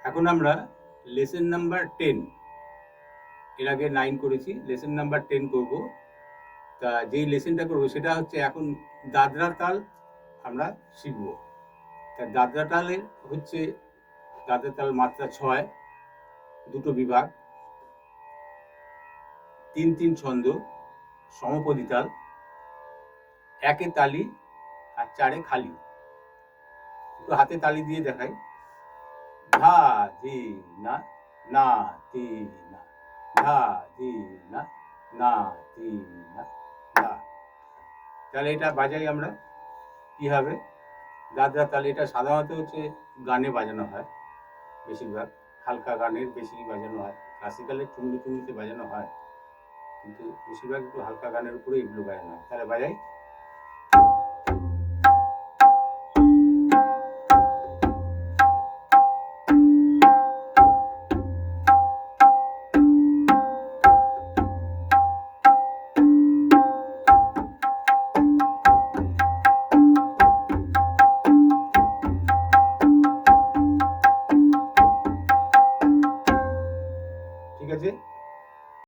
এখন আমরা lesson number 10, এর আগে 9 করেছি, লেসন নাম্বার 10 করব। তা যেই লেসনটা করবো সেটা হচ্ছে এখন দাদরা তাল আমরা শিখব। তা দাদরা তালের হচ্ছে দাদরা তাল মাত্রা 6, দুটো বিভাগ, 3 ছন্দ, সমপদী তাল, 1 তালি আর 4 খালি। একটু হাতে তালি দিয়ে দেখাই। ধা ধি না, না তি না, ধা ধি না, না তি না, ধা। তাহলে এটা বাজাই আমরা কি হবে দাদরা তাল। এটা সাধারণত হচ্ছে গানে বাজানো হয়, বেশিরভাগ হালকা গানের বেশি বাজানো হয়। ক্লাসিক্যালের টুংরি টুংরিতে বাজানো হয়, কিন্তু বেশিরভাগ একটু হালকা গানের উপরে এগুলো বাজানো হয়। তাহলে বাজাই। ঠিক আছে।